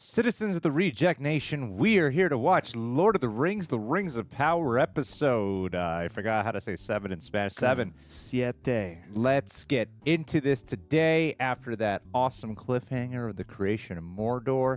Citizens of the Reject Nation, we are here to watch Lord of the Rings of Power episode. I forgot how to say 7 in Spanish. 7. Siete. Let's get into this today after that awesome cliffhanger of the creation of Mordor.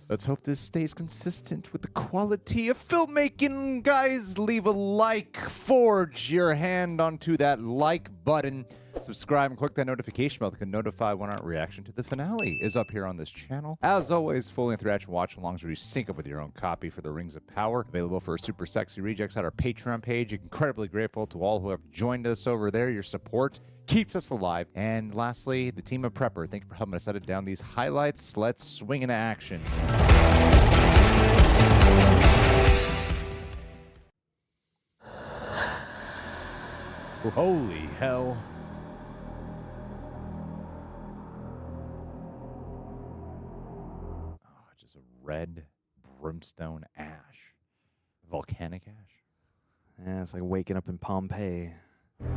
Let's hope this stays consistent with the quality of filmmaking. Guys, leave a like. Forge your hand onto that like button. Subscribe and click that notification bell that can notify when our reaction to the finale is up here on this channel. As always, full interaction watch-alongs where you sync up with your own copy for the Rings of Power. Available for super sexy rejects at our Patreon page. Incredibly grateful to all who have joined us over there. Your support keeps us alive. And lastly, the team of Prepper. Thank you for helping us edit down these highlights. Let's swing into action. Holy hell. Just a red brimstone ash. Volcanic ash. Yeah, it's like waking up in Pompeii. Nice.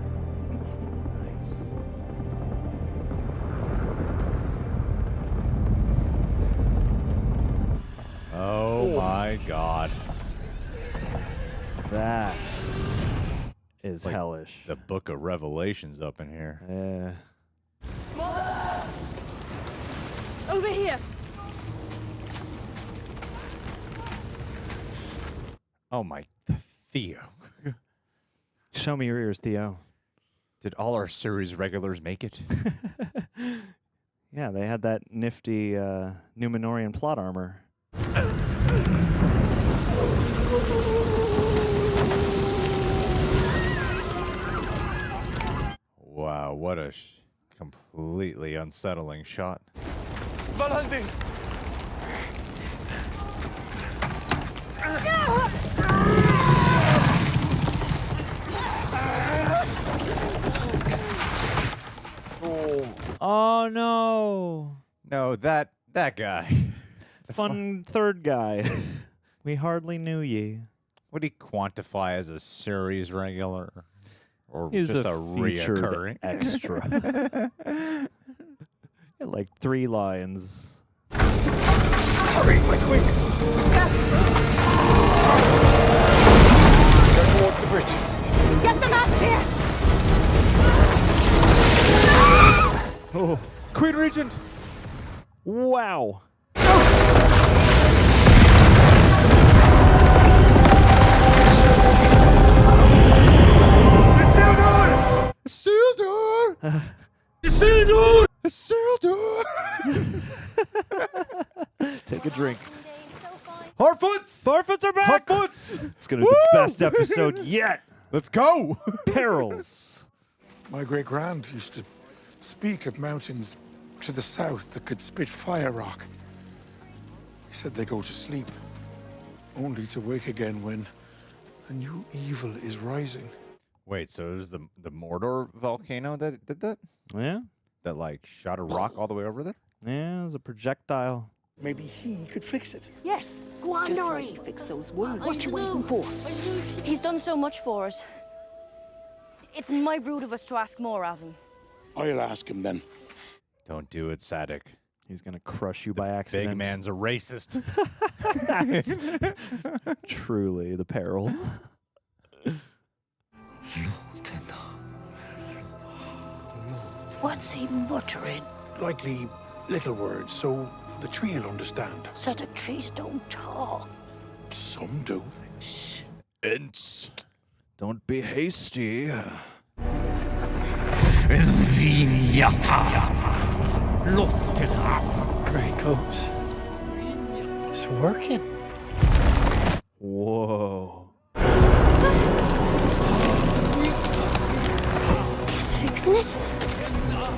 Oh my god. That is Like hellish. the Book of Revelation's up in here. Yeah. Over here. Oh my Theo. Show me your ears, Theo. Did all our series regulars make it? Yeah, they had that nifty Numenorian plot armor. Wow, what a completely unsettling shot. Valhalla! Oh no! No, that guy. Fun third guy. We hardly knew ye. Would he quantify as a series regular? Or He's just a featured reoccurring? extra. Had like 3 lines. Hurry, quick! Go towards the bridge. Get them out of here! Oh, Queen Regent! wow! Isildur! Isildur! Isildur! Take a drink. Harfoots! Harfoots are back! Harfoots! It's gonna be the best episode yet. Let's go! Perils. My great-grand used to speak of mountains to the south that could spit fire rock. He said they go to sleep, only to wake again when a new evil is rising. Wait, so it was the Mordor volcano that did that? Yeah? That, like, shot a rock all the way over there? Yeah, it was a projectile. Maybe he could fix it. Yes, Wondery. Fix those wounds. What you waiting for? He's done so much for us. It's my brood of us to ask more of him. I'll ask him then. Don't do it, Sadik. He's gonna crush you by accident. Big man's a racist. Truly the peril. What's he muttering? Likely little words, so the tree will understand. So the trees don't talk. Some do. Shh. Ents. Don't be hasty. Great coats. It's working. Whoa. He's fixing it.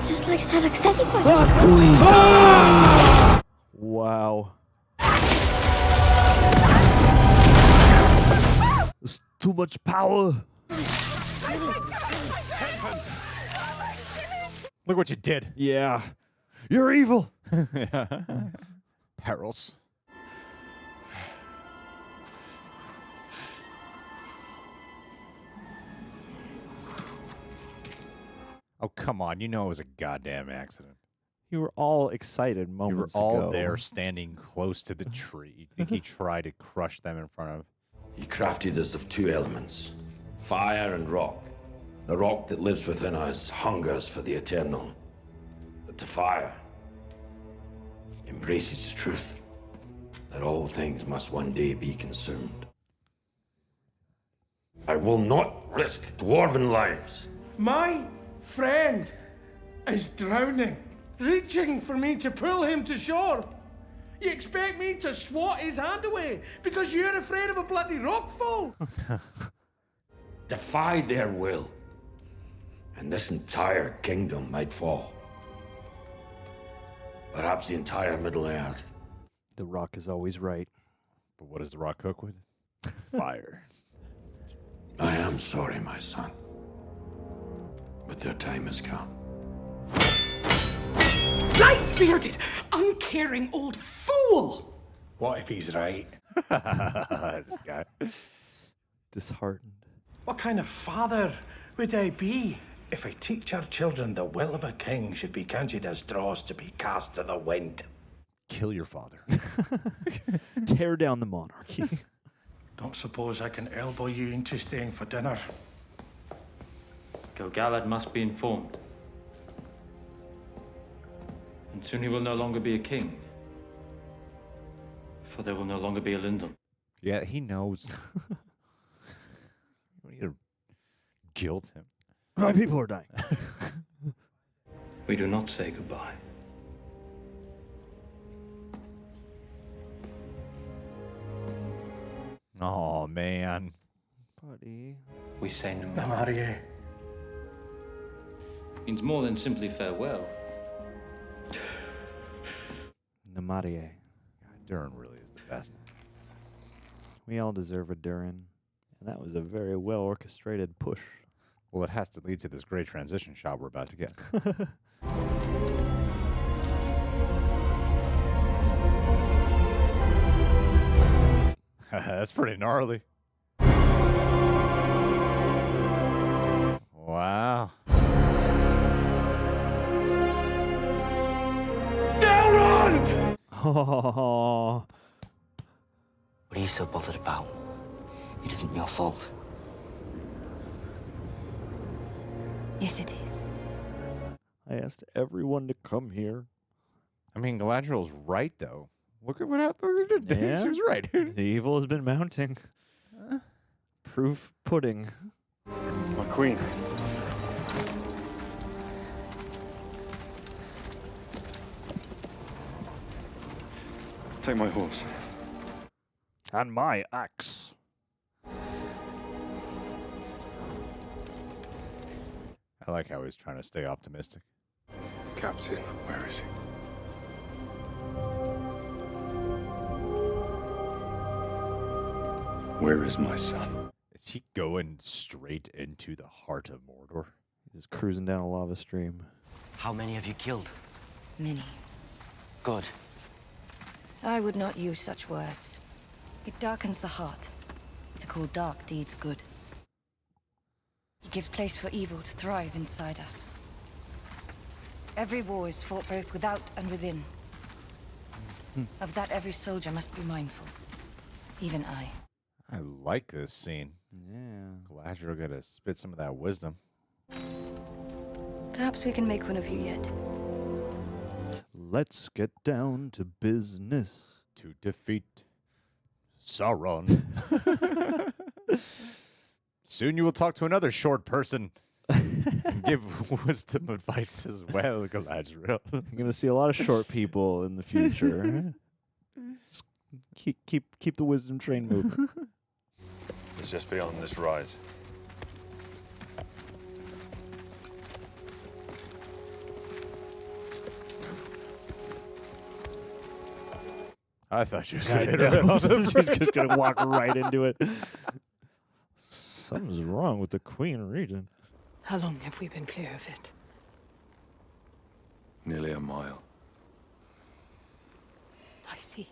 Just like Sadok said he would. Wow. There's too much power. Look what you did. Yeah. You're evil. Perils. Oh, come on. You know it was a goddamn accident. You were all excited You were moments all ago. there standing close to the tree. You think he tried to crush them in front of? He crafted us of two elements, fire and rock. The rock that lives within us hungers for the eternal, but the fire embraces the truth that all things must one day be consumed. I will not risk dwarven lives. My friend is drowning, reaching for me to pull him to shore. You expect me to swat his hand away because you're afraid of a bloody rockfall? Defy their will, and this entire kingdom might fall. Perhaps the entire Middle Earth. The Rock is always right. But what does the rock cook with? Fire. I am sorry, my son, but their time has come. Lice-bearded, uncaring old fool! What if he's right? This guy. Disheartened. What kind of father would I be if I teach our children the will of a king should be counted as dross to be cast to the wind? Kill your father. Tear down the monarchy. Don't suppose I can elbow you into staying for dinner. Gil-galad must be informed. And soon he will no longer be a king. For there will no longer be a Lindon. Yeah, he knows. You need to guilt him. My people are dying. We do not say goodbye. Oh, man. Buddy. We say no more. Namarie. Means more than simply farewell. Namarie. God, Durin really is the best. We all deserve a Durin. And that was a very well orchestrated push. Well, it has to lead to this great transition shot we're about to get. That's pretty gnarly. Wow. Elrond! Oh. What are you so bothered about? It isn't your fault. Yes, it is. I asked everyone to come here. I mean, Galadriel's right, though. Look at what happened. Yeah. She was right. The evil has been mounting. Proof pudding. My queen. Take my horse. And my axe. I like how he's trying to stay optimistic. Captain, where is he? Where is my son? Is he going straight into the heart of Mordor? He's cruising down a lava stream. How many have you killed? Many. Good. I would not use such words. It darkens the heart to call dark deeds good. It gives place for evil to thrive inside us. Every war is fought both without and within. Of that every soldier must be mindful. Even I. I like this scene. Yeah. Galadriel got to spit some of that wisdom. Perhaps we can make one of you yet. Let's get down to business. To defeat Sauron. Soon you will talk to another short person and give wisdom advice as well, Galadriel. You're going to see a lot of short people in the future. Just keep the wisdom train moving. It's just beyond this rise. I thought she was I going to hit her know. on the She's just going to walk right into it. Something's wrong with the Queen region. How long have we been clear of it? Nearly a mile. I see.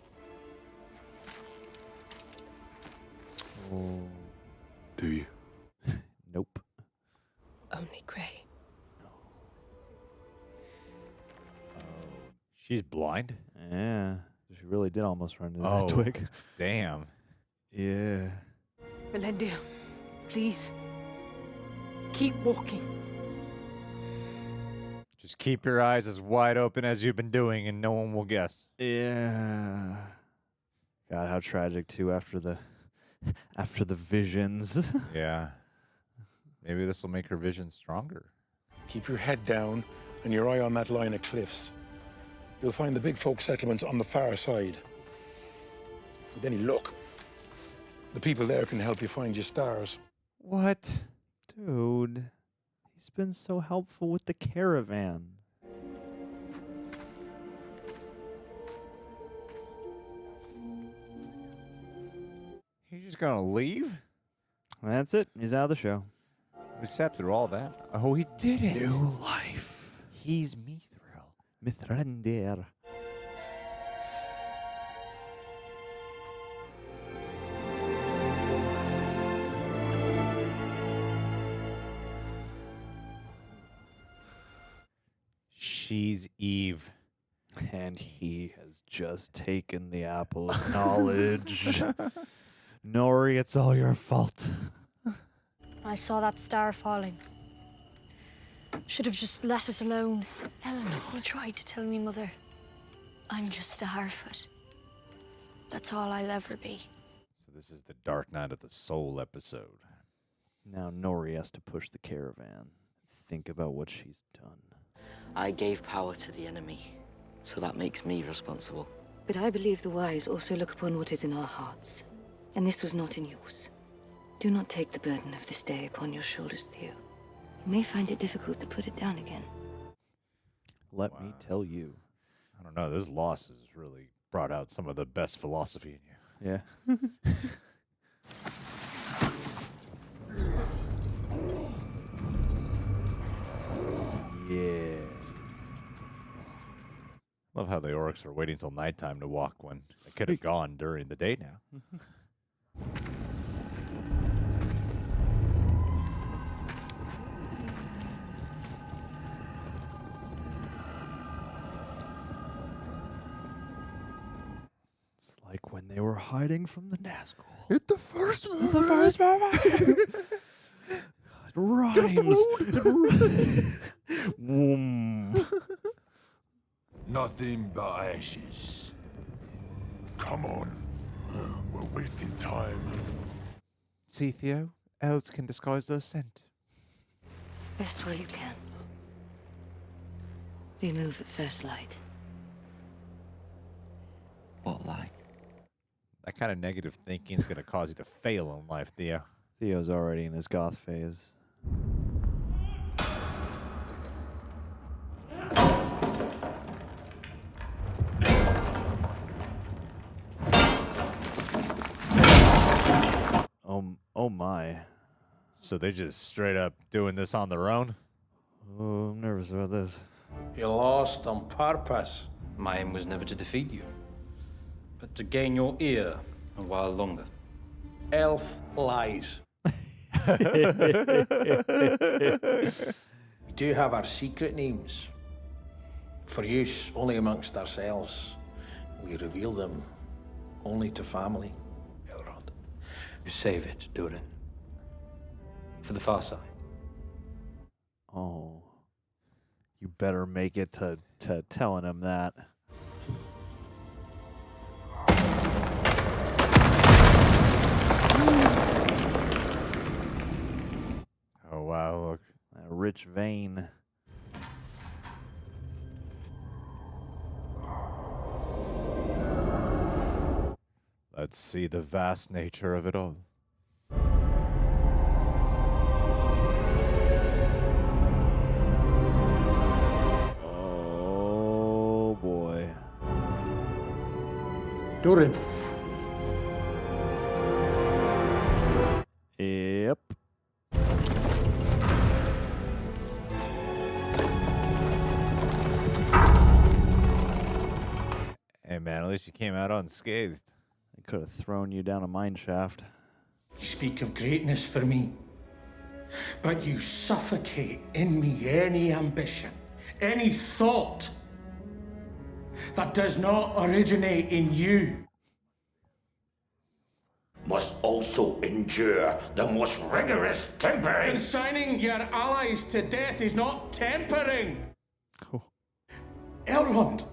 Oh. Do you? Nope. Only grey. Oh. She's blind? Yeah. She really did almost run into Oh, that twig. damn. Yeah. Melindia, please. Keep walking. Just keep your eyes as wide open as you've been doing, and no one will guess. Yeah. God, how tragic too after the visions. Yeah. Maybe this will make her vision stronger. Keep your head down and your eye on that line of cliffs. You'll find the big folk settlements on the far side. With any luck, the people there can help you find your stars. What? Dude, he's been so helpful with the caravan. He's just gonna leave? That's it. He's out of the show. We sat through all that. Oh, he did it. New life. He's mithril. Mithrandir. She's Eve. And he has just taken the apple of knowledge. Nori, it's all your fault. I saw that star falling. Should have just let it alone. Eleanor tried to tell me, Mother. I'm just a Harfoot. That's all I'll ever be. So this is the Dark Night of the Soul episode. Now Nori has to push the caravan. Think about what she's done. I gave power to the enemy, so that makes me responsible. But I believe the wise also look upon what is in our hearts. And this was not in yours. Do not take the burden of this day upon your shoulders, Theo. You may find it difficult to put it down again. Let me tell you. I don't know. This loss has really brought out some of the best philosophy in you. Yeah. Yeah. Love how the orcs are waiting till nighttime to walk when they could have gone during the day now. It's like when they were hiding from the Nazgul. Hit the first move. The first move. It rhymes. Whoom. Nothing but ashes. Come on. We're wasting time. See, Theo? Elves can disguise their scent. Rest while you can. We move at first light. What light? That kind of negative thinking is going to cause you to fail in life, Theo. Theo's already in his goth phase. Oh my. So they just straight up doing this on their own? Oh, I'm nervous about this. You lost on purpose. My aim was never to defeat you, but to gain your ear a while longer. Elf lies. We do have our secret names. For use only amongst ourselves. We reveal them only to family. Elrond. You save it, Durin. For the far side. Oh. You better make it to telling him that. Oh, wow, look. That rich vein. Let's see the vast nature of it all. Oh, boy. Durin. Yep. Hey, man, at least you came out unscathed. They could have thrown you down a mine shaft. You speak of greatness for me, but you suffocate in me any ambition, any thought that does not originate in you must also endure the most rigorous tempering. Consigning your allies to death is not tempering. Elrond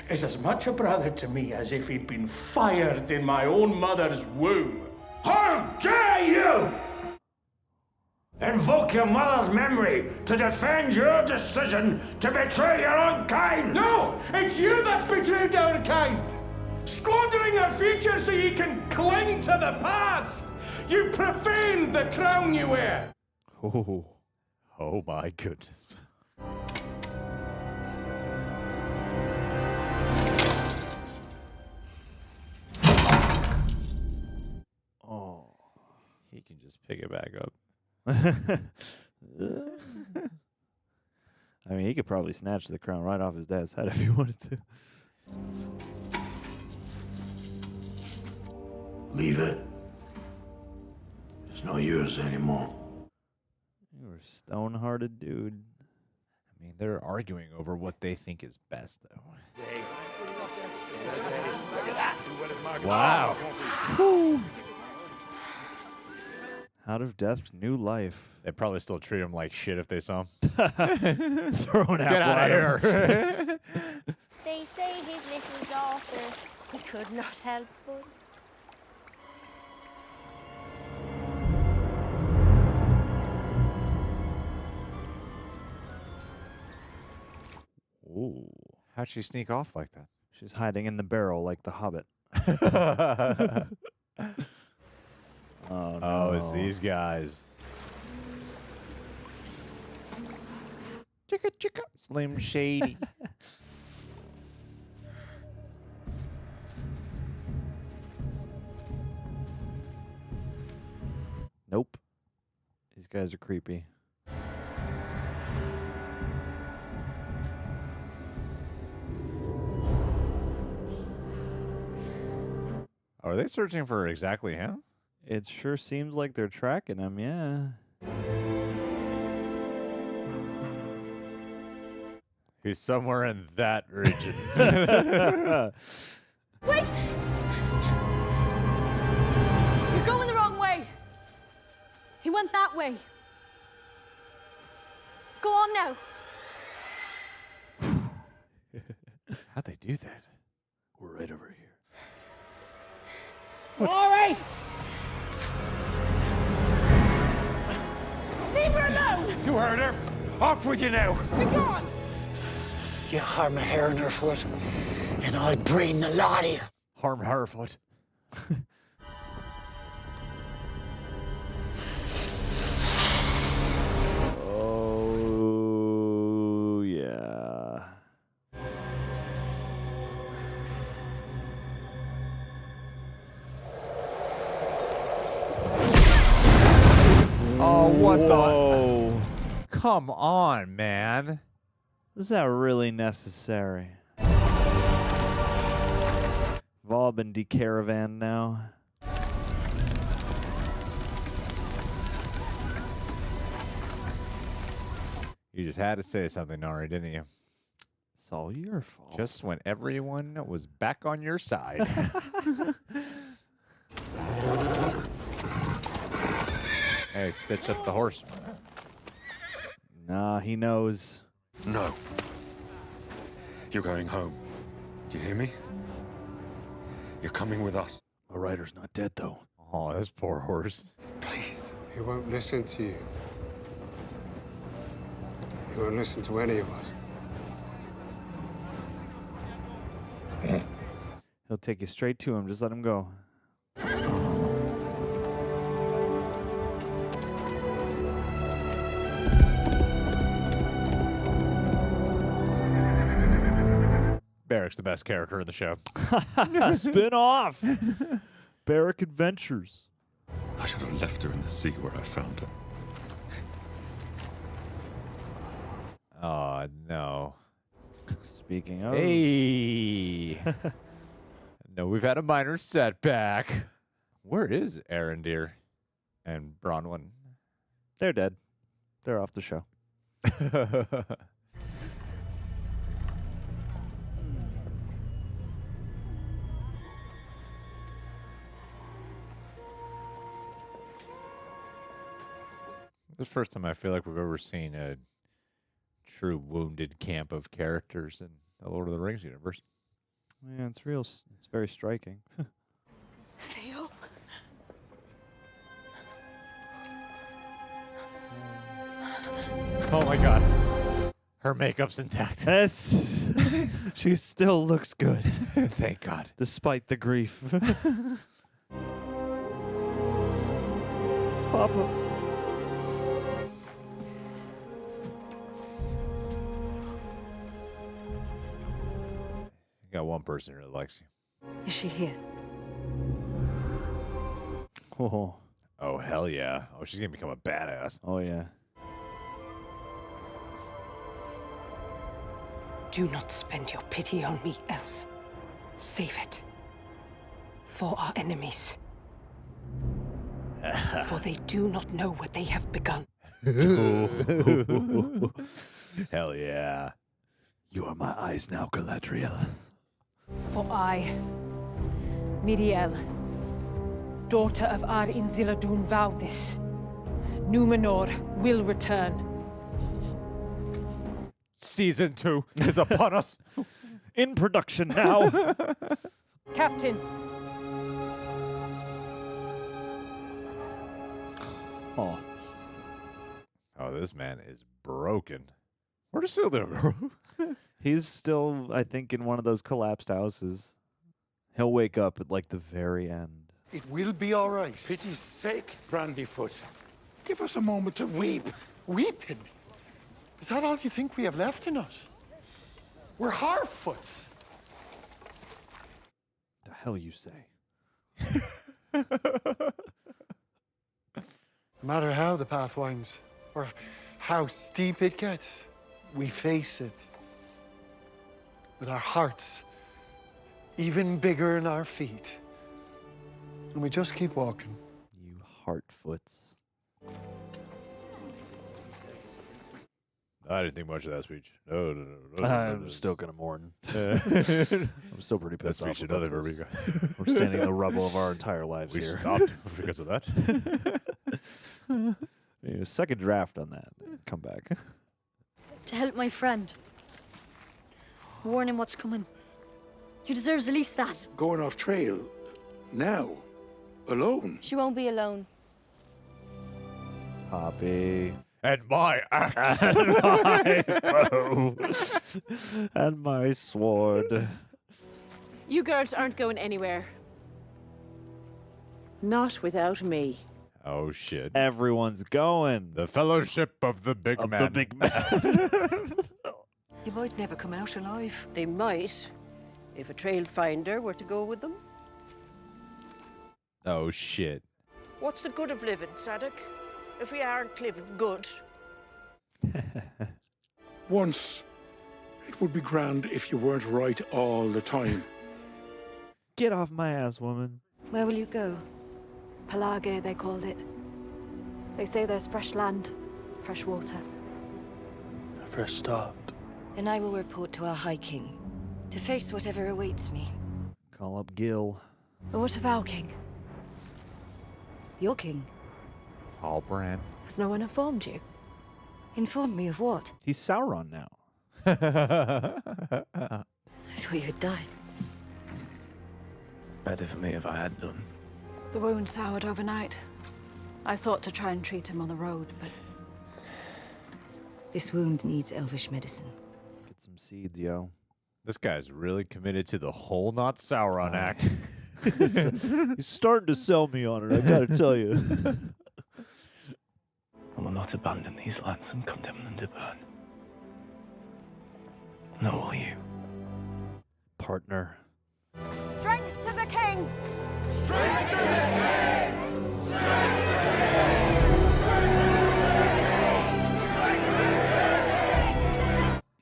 is as much a brother to me as if he'd been fired in my own mother's womb. How dare you! Invoke your mother's memory to defend your decision to betray your own kind! No! It's you that's betrayed our kind! Squandering our future so you can cling to the past! You profaned the crown you wear! Oh my goodness. Oh. He can just pick it back up. I mean, he could probably snatch the crown right off his dad's head if he wanted to. Leave it. It's not yours anymore. You were a stone-hearted dude. I mean, they're arguing over what they think is best, though. Wow. Out of death, new life. They'd probably still treat him like shit if they saw him. Thrown out. Get out of here. They say his little daughter, he could not help but. Ooh. How'd she sneak off like that? She's hiding in the barrel like the Hobbit. Oh, no. It's these guys. Chicka chicka. Slim Shady. Nope. These guys are creepy. Are they searching for exactly him? It sure seems like they're tracking him, yeah. He's somewhere in that region. Wait! You're going the wrong way. He went that way. Go on now. How'd they do that? We're right over here. All right. Leave her alone. You heard her. Off with you now. Be gone. You harm a hair in her foot, and I'll brain the lot of you. Harm Harfoot. Oh, yeah. Oh, what Whoa. the? Come on, man. Is that really necessary? We've all been decaravaned now. You just had to say something, Nari, didn't you? It's all your fault. Just when everyone was back on your side. Hey, stitch up the horse. Nah, he knows. No. You're going home. Do you hear me? You're coming with us. My rider's not dead, though. Oh, this poor horse. Please. He won't listen to you. He won't listen to any of us. He'll take you straight to him. Just let him go. Barrick's the best character in the show. Spin off. Barrick Adventures. I should have left her in the sea where I found her. Oh, no. Speaking of... Hey! No, we've had a minor setback. Where is Arondir and Bronwyn? They're dead. They're off the show. This is the first time I feel like we've ever seen a true wounded camp of characters in the Lord of the Rings universe. Yeah, it's real. It's very striking. Theo? Oh my god. Her makeup's intact. Yes. She still looks good. Thank God. Despite the grief. Papa. You got one person who likes you. Is she here? Oh. Oh, hell yeah. Oh, she's going to become a badass. Oh, yeah. Do not spend your pity on me, elf. Save it. For our enemies. For they do not know what they have begun. Hell yeah. You are my eyes now, Galadriel. For I, Miriel, daughter of Isildur, vow this. Numenor will return. Season 2 is upon us. In production now. Captain. Oh. Oh, this man is broken. Where does Isildur go? He's still, I think, in one of those collapsed houses. He'll wake up at, like, the very end. It will be all right. Pity's sake, Brandyfoot. Give us a moment to weep. Weeping? Is that all you think we have left in us? We're Harfoots. The hell you say? No matter how the path winds, or how steep it gets, we face it. With our hearts even bigger than our feet. And we just keep walking. You Harfoots. I didn't think much of that speech. No. I'm still gonna mourn. I'm still pretty pissed off. We're standing in the rubble of our entire lives We here. stopped because of that. Maybe a second draft on that. Come back. To help my friend. Warn him what's coming. He deserves at least that. Going off trail. Now. Alone. She won't be alone. Poppy. And my axe. And my bow. And my sword. You girls aren't going anywhere. Not without me. Oh, shit. Everyone's going. The Fellowship of the Big Man. The big man. You might never come out alive. They might, if a trail finder were to go with them. Oh, shit. What's the good of living, Sadok, if we aren't living good? Once, it would be grand if you weren't right all the time. Get off my ass, woman. Where will you go? Pelage, they called it. They say there's fresh land, fresh water. A fresh start. Then I will report to our High King, to face whatever awaits me. Call up Gil. But what of our king? Your king? Halbrand. Has no one informed you? Informed me of what? He's Sauron now. I thought you had died. Better for me if I had done. The wound soured overnight. I thought to try and treat him on the road, but... This wound needs elvish medicine. Get some seeds, yo. This guy's really committed to the whole not Sauron act. He's starting to sell me on it, I gotta tell you. I will not abandon these lands and condemn them to burn. Nor will you. Partner. Strength to the king! Strength to the king! Strength to the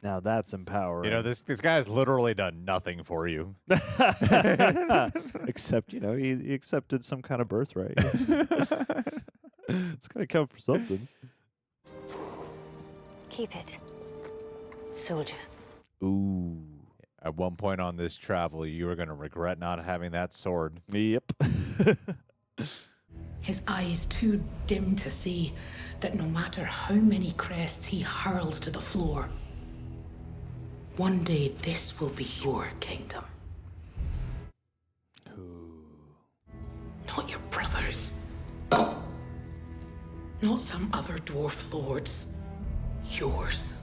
Now that's empowering. You know, this guy has literally done nothing for you. Except, you know, he accepted some kind of birthright. It's gonna come for something. Keep it. Soldier. Ooh. At one point on this travel, you are going to regret not having that sword. Yep. his eyes too dim to see that no matter how many crests he hurls to the floor, one day this will be your kingdom. Not your brother's. Not some other dwarf lord's. Yours.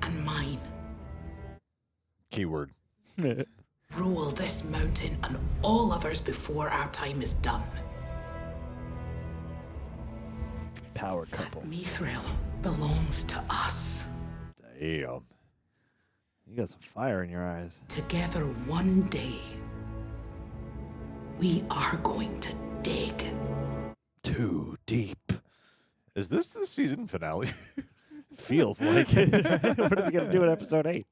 And mine. Keyword. Rule this mountain and all others before our time is done. Power couple. That mithril belongs to us. Damn. You got some fire in your eyes. Together one day, we are going to dig. Too deep. Is this the season finale? Feels like it. What is he going to do in episode 8?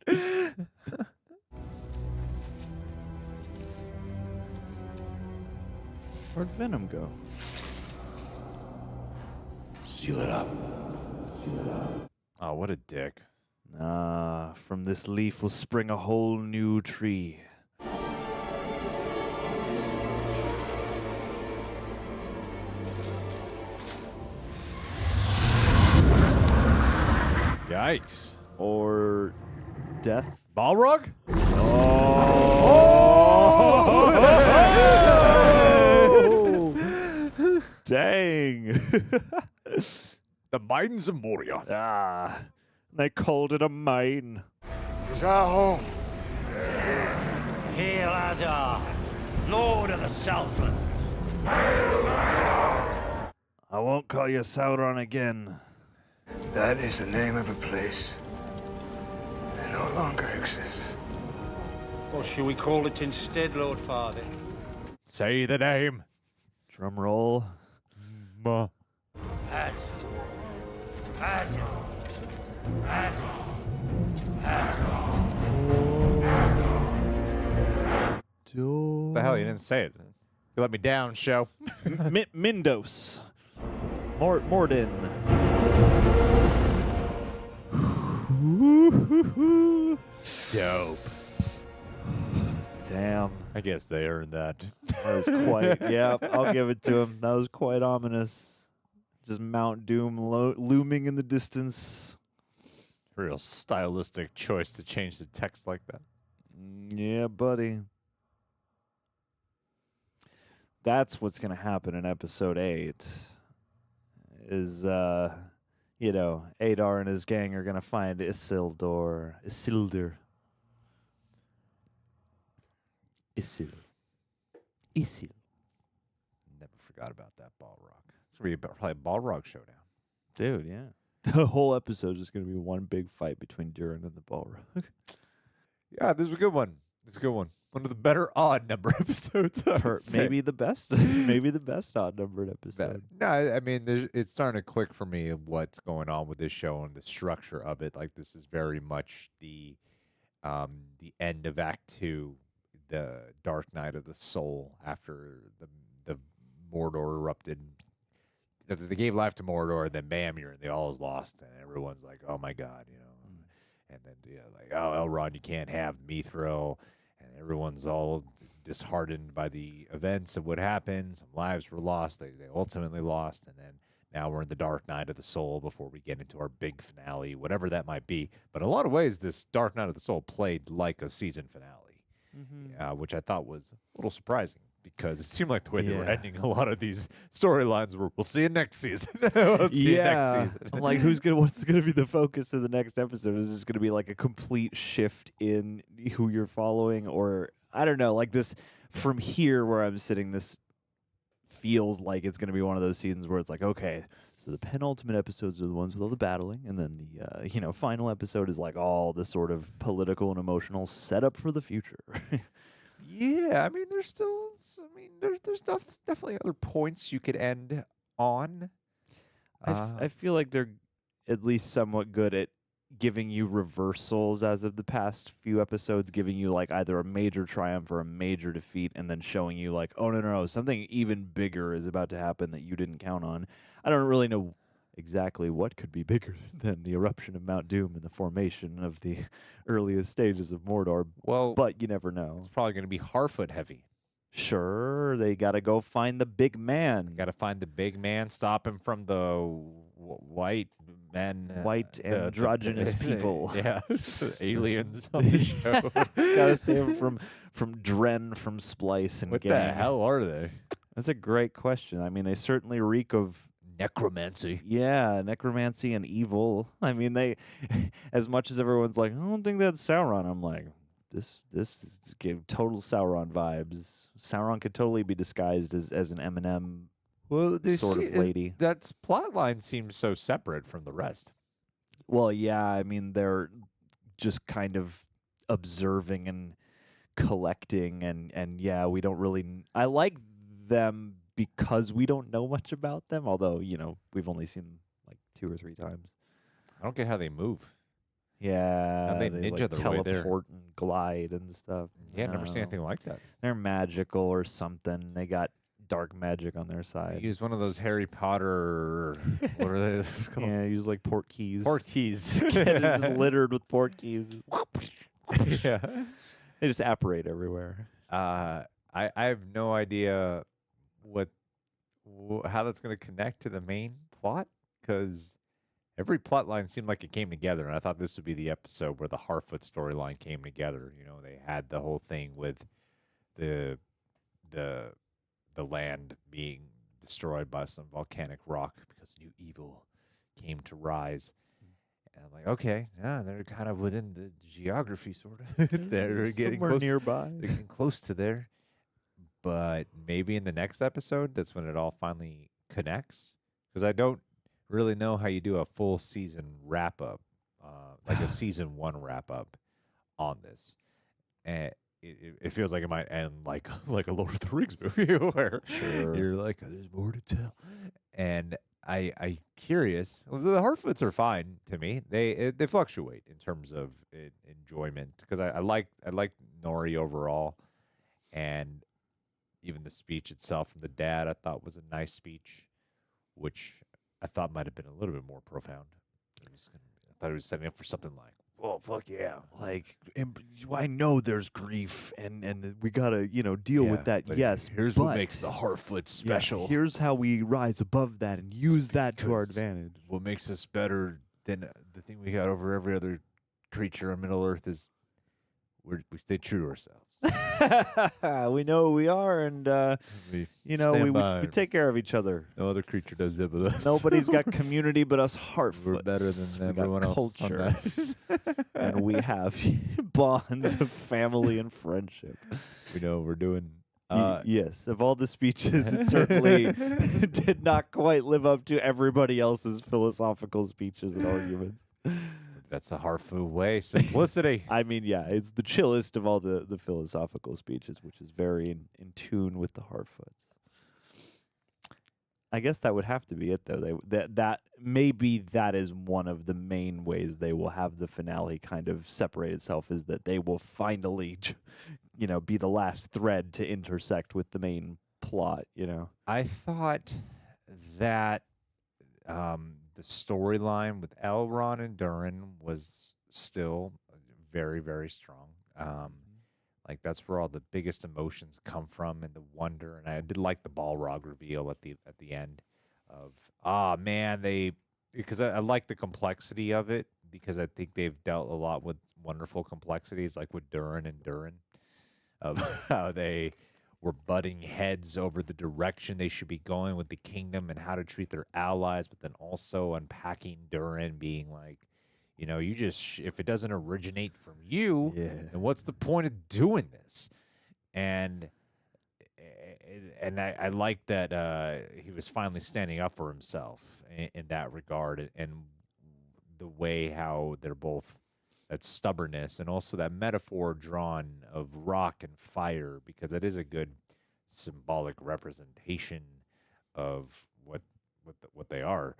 Where'd Venom go? Seal it up. Oh, what a dick. Ah, from this leaf will spring a whole new tree. Yikes. Or death. Balrog? Oh! Dang. The Mines of Moria. Ah, they called it a mine. This is our home. Hail Adar, Lord of the Southland. I won't call you Sauron again. That is the name of a place that no longer exists. What shall we call it instead, Lord Father? Say the name. Drum roll. Ma. Ad. Ad. Ad. The hell, you didn't say it. You let me down, show. Mindos. Mordin. Dope. Damn. I guess they earned that. That was quite, yeah, I'll give it to him. That was quite ominous. Just Mount Doom looming in the distance. Real stylistic choice to change the text like that. Yeah, buddy. That's what's going to happen in episode 8. Is, you know, Adar and his gang are going to find Isildur. Isildur. Never forgot about that Balrog. It's going to be probably a Balrog showdown. Dude, yeah. The whole episode is going to be one big fight between Durin and the Balrog. Yeah, this is a good one. This is a good one. One of the better odd number episodes. Maybe the best. Maybe the best odd numbered episode. No, I mean, it's starting to click for me what's going on with this show and the structure of it. Like, this is very much the end of Act 2, the Dark Night of the Soul, after the Mordor erupted. After they gave life to Mordor, then bam, they all is lost, and everyone's like, "Oh my God," you know. And then like, "Oh, Elrond, you can't have mithril." And everyone's all disheartened by the events of what happened. Some lives were lost. They ultimately lost. And then now we're in the Dark Night of the Soul before we get into our big finale, whatever that might be. But in a lot of ways, this Dark Night of the Soul played like a season finale, which I thought was a little surprising because it seemed like the way they were ending a lot of these storylines were, we'll see you next season. We'll see you next season. I'm like, what's going to be the focus of the next episode? Is this going to be like a complete shift in who you're following? Or, I don't know, like this, from here where I'm sitting, this feels like it's going to be one of those seasons where it's like, okay, so the penultimate episodes are the ones with all the battling, and then the final episode is like all the sort of political and emotional setup for the future. Yeah, I mean, there's definitely other points you could end on. I feel like they're at least somewhat good at giving you reversals as of the past few episodes, giving you like either a major triumph or a major defeat, and then showing you like, oh, no, something even bigger is about to happen that you didn't count on. I don't really know exactly what could be bigger than the eruption of Mount Doom and the formation of the earliest stages of Mordor. Well, but you never know. It's probably going to be Harfoot heavy. Sure, they got to go find the big man. Got to find the big man, stop him from the white men, White androgynous people. Yeah, aliens on the show. Gotta save him from Dren from Splice and What gang. the hell are they? That's a great question. I mean, they certainly reek of necromancy. Yeah, necromancy and evil. I mean, they, as much as everyone's like, I don't think that's Sauron. I'm like, this is give total Sauron vibes. Sauron could totally be disguised as an Eminem sort of lady. That plot line seems so separate from the rest. Well, yeah, I mean, they're just kind of observing and collecting, and yeah, we don't really. I like them because we don't know much about them. Although we've only seen them like 2 or 3 times. I don't get how they move. Yeah, how they ninja like their way there. teleport and glide and stuff. Yeah, never seen anything like that. They're magical or something. They got dark magic on their side. They use one of those Harry Potter. What are they called? Yeah, use like port keys. Port keys. It's just littered with port keys. Yeah, they just apparate everywhere. I have no idea how that's going to connect to the main plot, because every plot line seemed like it came together, and I thought this would be the episode where the Harfoot storyline came together. They had the whole thing with the land being destroyed by some volcanic rock because new evil came to rise. And I'm like, okay, yeah, they're kind of within the geography, sort of. They're getting somewhere close, nearby. They're getting close to there. But maybe in the next episode, that's when it all finally connects. Because I don't really know how you do a full season wrap up, like a season 1 wrap up on this. And it feels like it might end like a Lord of the Rings movie where you're like, oh, there's more to tell. And I curious. Well, the Harfoots are fine to me. They fluctuate in terms of enjoyment, because I like Nori overall, and even the speech itself from the dad I thought was a nice speech, which I thought might have been a little bit more profound. I thought he was setting up for something like, "Oh fuck yeah!" Like, I know there's grief, and we gotta deal with that. Yes, here's what makes the Harfoot special. Yeah, here's how we rise above that and use that to our advantage. What makes us better than the thing we got over every other creature on Middle Earth is we stay true to ourselves. We know who we are, and we take care of each other. No other creature does that but us. Nobody's got community but us Harfoots. We're better than everyone else. Culture. And we have bonds of family and friendship. We know what we're doing. Yes, of all the speeches, it certainly did not quite live up to everybody else's philosophical speeches and arguments. That's the Harfoot way. Simplicity. I mean, yeah, it's the chillest of all the philosophical speeches, which is very in tune with the Harfoots. I guess that would have to be it, though. That maybe that is one of the main ways they will have the finale kind of separate itself, is that they will finally, be the last thread to intersect with the main plot. I thought that the storyline with Elrond and Durin was still very, very strong. Like that's where all the biggest emotions come from, and the wonder. And I did like the Balrog reveal at the end of because I like the complexity of it, because I think they've dealt a lot with wonderful complexities, like with Durin and Durin, of how they were butting heads over the direction they should be going with the kingdom and how to treat their allies, but then also unpacking Durin being like, you just if it doesn't originate from you, then what's the point of doing this? And I like that he was finally standing up for himself in that regard, and the way how they're both, that stubbornness, and also that metaphor drawn of rock and fire, because that is a good symbolic representation of what they are.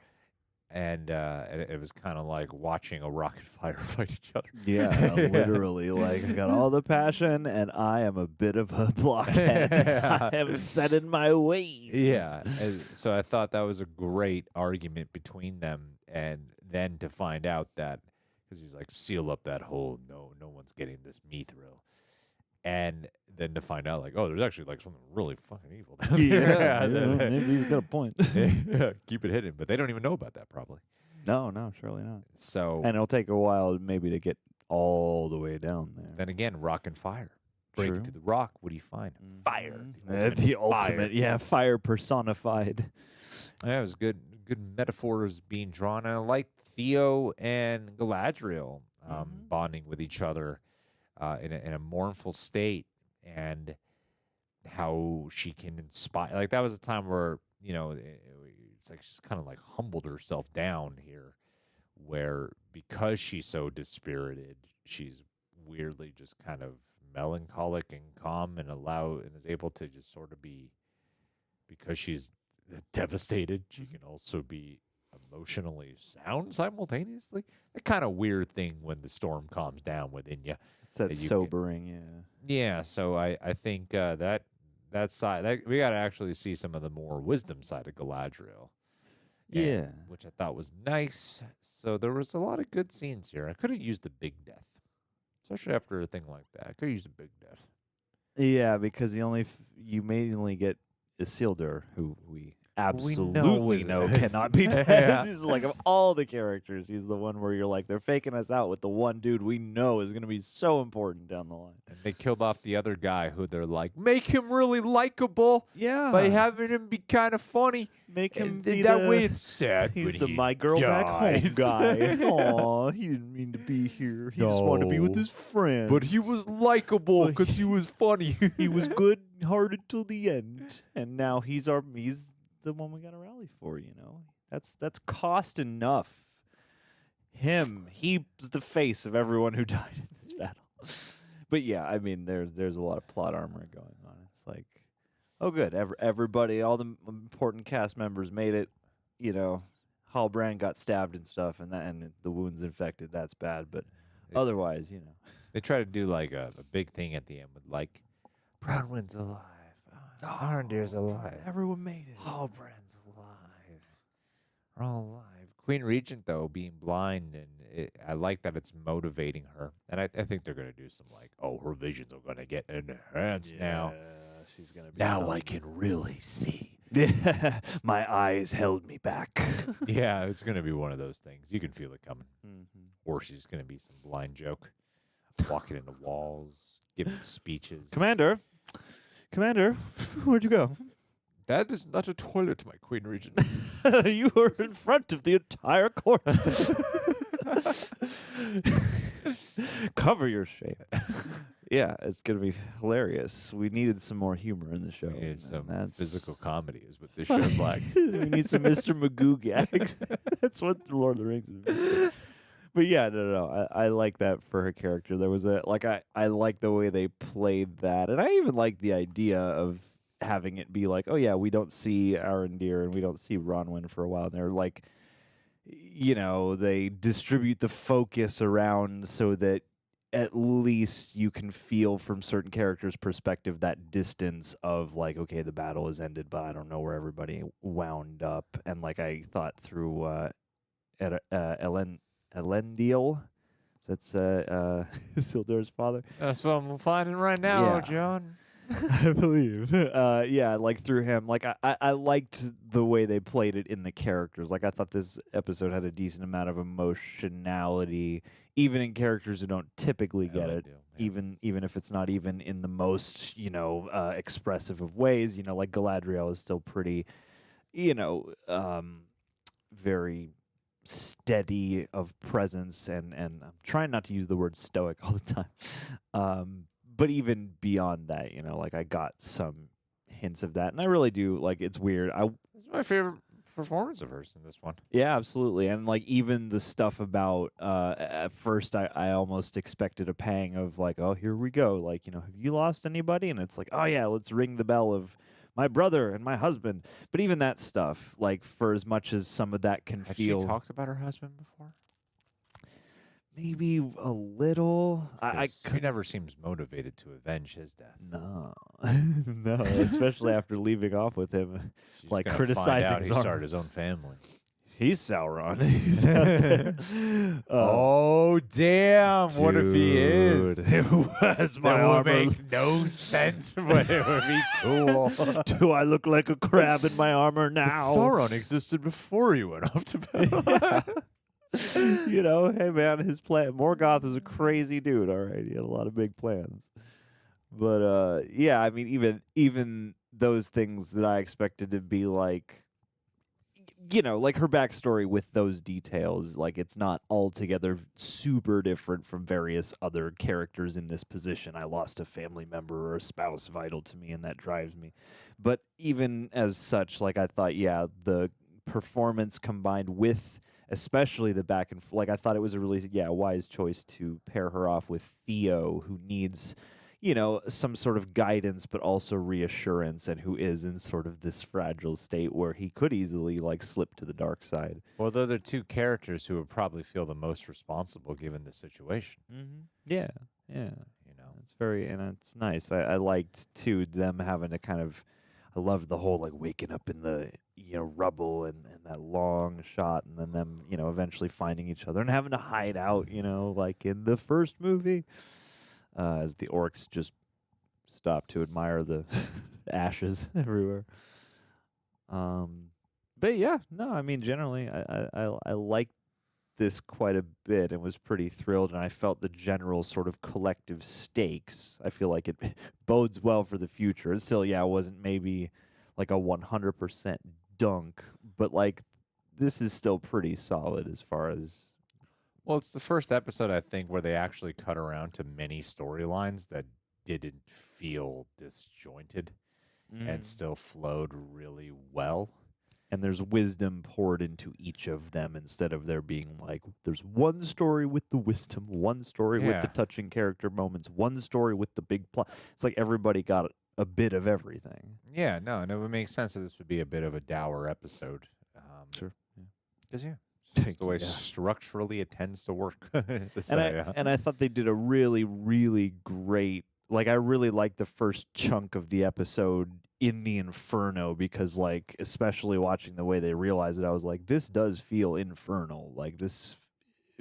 And it was kind of like watching a rock and fire fight each other. Yeah, literally. Like, I got all the passion, and I am a bit of a blockhead. I am set in my ways. Yeah. So I thought that was a great argument between them, and then to find out that, because he's like, seal up that hole. No one's getting this mithril. and then to find out like, oh, there's actually like something really fucking evil down there. Maybe he's got a point. Yeah, keep it hidden, but they don't even know about that probably. No, surely not. So, and it'll take a while maybe to get all the way down there. Then again, rock and fire. Break True. into the rock. What do you find? Fire. The ultimate, fire personified. Yeah, it was good metaphors being drawn. And I like Theo and Galadriel bonding with each other in a mournful state, and how she can inspire. Like that was a time where it's like she's kind of like humbled herself down here, where because she's so dispirited, she's weirdly just kind of melancholic and calm and is able to just sort of be, because she's devastated, she can also be emotionally sound simultaneously. A kind of weird thing when the storm calms down within you. It's that sobering, yeah. So I think that side we got to actually see some of the more wisdom side of Galadriel. Yeah, which I thought was nice. So there was a lot of good scenes here. I could have used a big death, especially after a thing like that. I could have used a big death. Yeah, because you mainly get Isildur, who we absolutely know cannot be dead. Yeah. He's like, of all the characters, he's the one where you're like, they're faking us out with the one dude we know is going to be so important down the line. And they killed off the other guy who they're like, make him really likable. Yeah. By having him be kind of funny. Make him and be that way it's sad. He's when the he my girl back home dies. guy. Aw, he didn't mean to be here. He just wanted to be with his friends. But he was likable because he was funny. He was good-hearted till the end. And now he's the one we got to rally for, That's cost enough. He's the face of everyone who died in this battle. But yeah, I mean, there's a lot of plot armor going on. It's like, oh, good. Everybody, all the important cast members made it. Halbrand got stabbed and stuff, and the wound's infected. That's bad. But otherwise, They try to do like a big thing at the end with like, Bronwyn's alive. Arondir's alive. Everyone made it. Halbrand's alive. We're all alive. Queen Regent, though, being blind, and I like that it's motivating her. And I think they're going to do some like, her visions are going to get enhanced now. She's going to be now I can really see. Yeah, my eyes held me back. Yeah, it's going to be one of those things. You can feel it coming. Or she's going to be some blind joke, walking into walls, giving speeches. Commander, where'd you go? That is not a toilet, my Queen Regent. You were in front of the entire court. Cover your shame. Yeah, it's going to be hilarious. We needed some more humor in the show. We needed some physical comedy is what this show's like. We need some Mr. Magoo gags. That's what Lord of the Rings is. But yeah, no. I like that for her character. There was I like the way they played that. And I even like the idea of having it be like, oh yeah, we don't see Arondir and we don't see Bronwyn for a while. And they're like, they distribute the focus around so that at least you can feel from certain characters' perspective that distance of like, okay, the battle is ended, but I don't know where everybody wound up. And like I thought through Elendil, that's Isildur's father. That's what I'm finding right now, Yeah. John. I believe. Yeah, like through him. Like I liked the way they played it in the characters. Like I thought this episode had a decent amount of emotionality, even in characters who don't typically get it. Even if it's not even in the most, expressive of ways. Like Galadriel is still pretty, very steady of presence, and I'm trying not to use the word stoic all the time. But even beyond that, like I got some hints of that, and I really do like. It's weird. This is my favorite performance of hers in this one. Yeah, absolutely, and like even the stuff about at first, I almost expected a pang of like, oh, here we go. Like, have you lost anybody? And it's like, oh yeah, let's ring the bell of my brother and my husband. But even that stuff, like for as much as some of that can Has feel, she talked about her husband before? maybe a little. He never seems motivated to avenge his death. No, no, especially after leaving off with him, She's like gonna criticizing find out his he armor. started his own family. He's Sauron. He's out there. Oh, damn. What if he is? Who has my That would armor? make no sense, but it would be cool. Do I look like a crab in my armor now? Sauron existed before he went off to battle. You know, hey man, his plan. Morgoth is a crazy dude. All right, he had a lot of big plans. But yeah, I mean, even those things that I expected to be like, you know, like her backstory with those details, like it's not altogether super different from various other characters in this position. I lost a family member or a spouse vital to me, and that drives me. But even as such, like I thought, yeah, the performance combined with especially the back and like I thought it was a really wise choice to pair her off with Theo, who needs, you know, some sort of guidance but also reassurance, and who is in sort of this fragile state where he could easily like slip to the dark side. Well, they're the two characters who would probably feel the most responsible given the situation. Yeah, you know, it's very, and it's nice. I liked too them having to kind of, I loved the whole like waking up in the, you know, rubble and that long shot, and then them, you know, eventually finding each other and having to hide out, you know, like in the first movie, as the orcs just stop to admire the ashes everywhere. But yeah, no, I mean generally I liked this quite a bit and was pretty thrilled, and I felt the general sort of collective stakes. I feel like it bodes well for the future. It still, it wasn't maybe like a 100% dunk, but like this is still pretty solid as far as. Well, it's the first episode, I think, where they actually cut around to many storylines that didn't feel disjointed and still flowed really well. And there's wisdom poured into each of them instead of there being like, there's one story with the wisdom, one story with the touching character moments, one story with the big plot. It's like everybody got a bit of everything. Yeah, no, and it would make sense that this would be a bit of a dour episode. Sure. Because, it's just the way structurally it tends to work. And I thought they did a really, really great, like I really liked the first chunk of the episode in the Inferno, because like, especially watching the way they realize it, I was like, this does feel infernal. Like this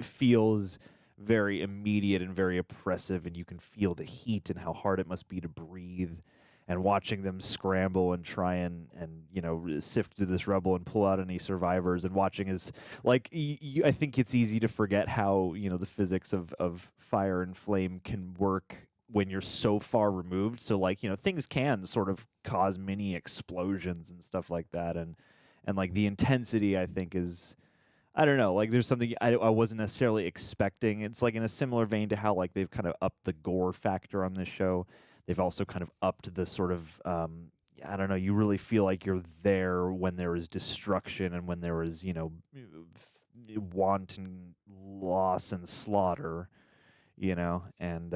feels very immediate and very oppressive, and you can feel the heat and how hard it must be to breathe. And watching them scramble and try and you know, sift through this rubble and pull out any survivors, and watching is like, I think it's easy to forget how, you know, the physics of fire and flame can work when you're so far removed. So like, you know, things can sort of cause mini explosions and stuff like that, and like the intensity, I think, is, I don't know, like there's something I wasn't necessarily expecting. It's like in a similar vein to how like they've kind of upped the gore factor on this show. They've also kind of upped the sort of, I don't know, you really feel like you're there when there is destruction and when there is, you know, wanton loss and slaughter, you know, and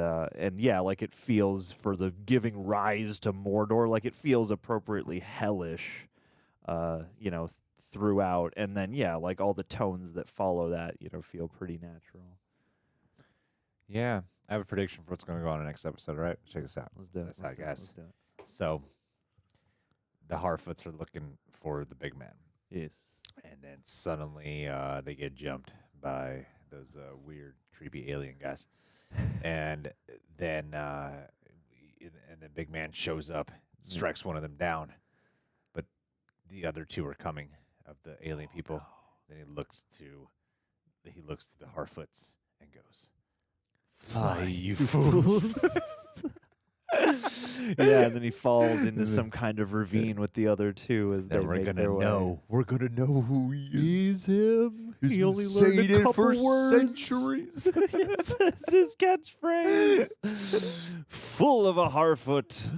yeah, like it feels, for the giving rise to Mordor, like it feels appropriately hellish, you know, throughout. And then, yeah, like all the tones that follow that, you know, feel pretty natural. Yeah. I have a prediction for what's going to go on in the next episode, all right? Check this out. Let's do it. That's how, guys. Let's do it. So, the Harfoots are looking for the big man. Yes. And then suddenly they get jumped by those weird, creepy alien guys. And then the big man shows up, strikes one of them down. But the other two are coming, of the alien people. Then he looks to the Harfoots and goes, "Fly, you fools." Yeah, and then he falls into some kind of ravine with the other two as they make their way. We're gonna know who he is. He's him. He only been learned saying a it couple for words. centuries. It's his catchphrase. Full of a Harfoot.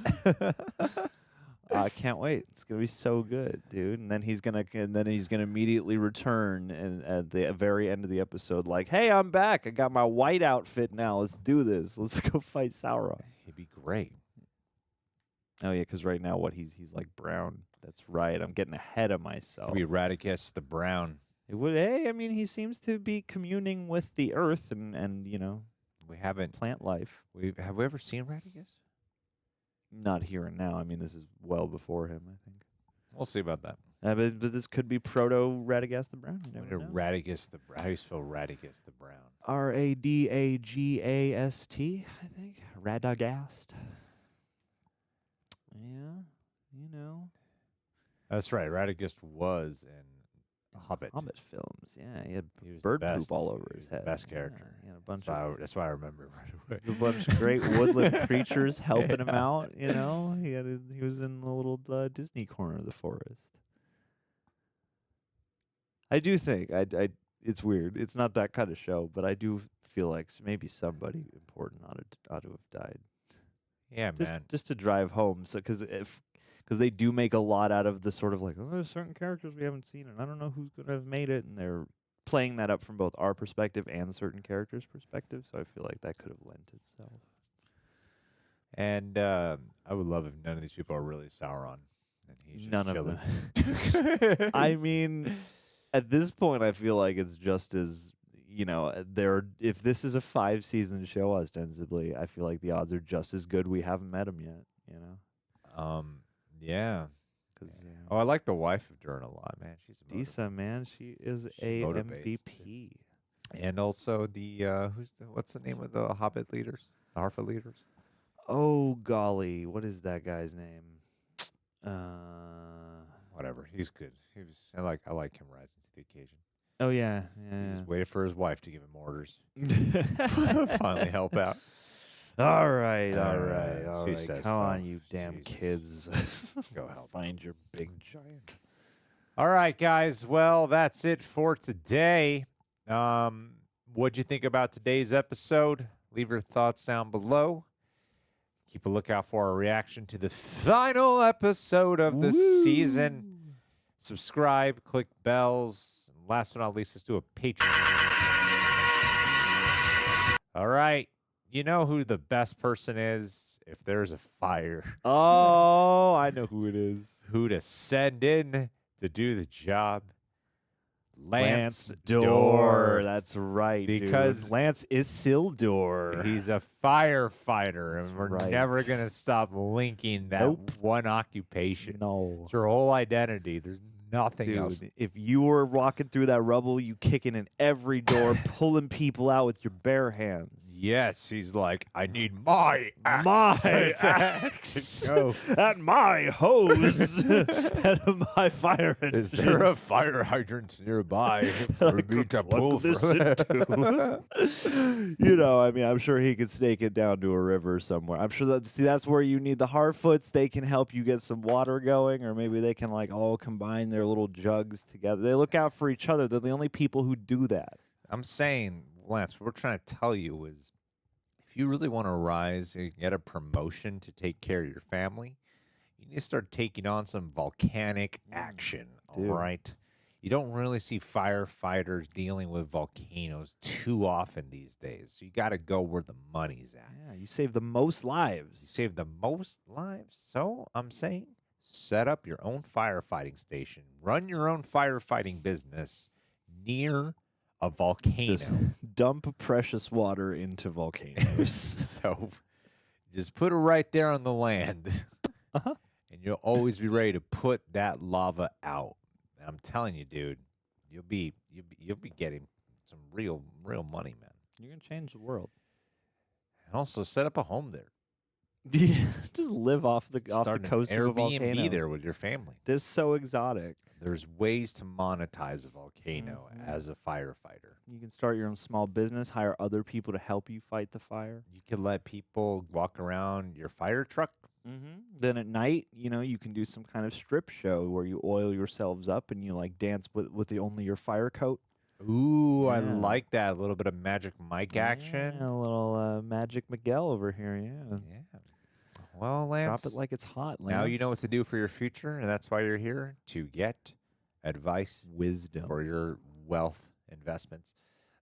I can't wait. It's gonna be so good, dude. And then he's gonna immediately return, and at the very end of the episode, like, "Hey, I'm back. I got my white outfit now. Let's do this. Let's go fight Sauron." He'd be great. Oh yeah, because right now he's like brown. That's right. I'm getting ahead of myself. Could be Radicus the Brown. It would. Hey, I mean, he seems to be communing with the earth and you know, we haven't plant life. Have we ever seen Radicus? Not here and now. I mean, this is well before him, I think. We'll see about that. But this could be proto Radagast the Brown. You never know. Radagast the Brown. How do you spell Radagast the Brown? Radagast, I think. Radagast. Yeah, you know. That's right. Radagast was in Hobbit films. Yeah, he had was bird the best. poop all over He his was the head. best character. He had a bunch that's why I remember right away. a bunch of great woodland creatures helping him out. You know, he was in the little Disney corner of the forest. I do think it's weird. It's not that kind of show, but I do feel like maybe somebody important ought to have died. Yeah, man. Just to drive home, so because they do make a lot out of the sort of like, oh, there's certain characters we haven't seen, and I don't know who's going to have made it, and they're playing that up from both our perspective and certain characters' perspective, so I feel like that could have lent itself. And I would love if none of these people are really Sauron, and he's just None chilling. of them. I mean, at this point, I feel like it's just as, you know, if this is a 5-season show, ostensibly, I feel like the odds are just as good we haven't met him yet, you know? Yeah. Oh, I like the wife of Durin a lot, man. She's a Disa, man. She is a MVP. And also what's the name of the Hobbit leaders? The Harfoot leaders? Oh, golly. What is that guy's name? Whatever. He's good. I like him rising to the occasion. Oh, yeah. He just waited for his wife to give him orders. Finally help out. All right. She says Come so. on, you damn kids. Go help. Find your big giant. All right, guys. Well, that's it for today. What'd you think about today's episode? Leave your thoughts down below. Keep a lookout for our reaction to the final episode of the season. Subscribe, click bells. And last but not least, let's do a Patreon. All right. You know who the best person is if there's a fire. Oh, I know who it is. Who to send in to do the job. Lance Dor. That's right. Because dude. Lance Isildur. He's a firefighter, and we're never going to stop linking that one occupation. No. It's her whole identity. There's nothing else. If you were walking through that rubble, you kicking in every door, pulling people out with your bare hands. Yes, he's like, I need my axe. My axe. At my hose. At my fire engine. Is there a fire hydrant nearby for me to pull this from? into? You know, I mean, I'm sure he could snake it down to a river somewhere. I'm sure that's where you need the Harfoots. They can help you get some water going, or maybe they can like all combine their little jugs together. They look out for each other. They're the only people who do that. I'm saying, Lance, what we're trying to tell you is if you really want to rise and get a promotion to take care of your family, you need to start taking on some volcanic action, all right? You don't really see firefighters dealing with volcanoes too often these days. So you got to go where the money's at. Yeah, you save the most lives. You save the most lives. So I'm saying set up your own firefighting station. Run your own firefighting business near a volcano. Just dump precious water into volcanoes. So just put it right there on the land. And you'll always be ready to put that lava out. And I'm telling you, dude, you'll be getting some real money, man. You're gonna change the world. And also set up a home there. Yeah, just live off the coast an of a volcano. Airbnb there with your family. This is so exotic. There's ways to monetize a volcano as a firefighter. You can start your own small business, hire other people to help you fight the fire. You can let people walk around your fire truck. Then at night, you know, you can do some kind of strip show where you oil yourselves up and you like dance with only your fire coat. Ooh, I like that. A little bit of Magic Mike action. Yeah, a little Magic Miguel over here, yeah. Well, Lance, drop it like it's hot, Lance. Now you know what to do for your future, and that's why you're here, to get advice, wisdom for your wealth investments.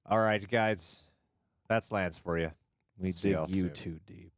All right, guys, that's Lance for you. We dig you too deep.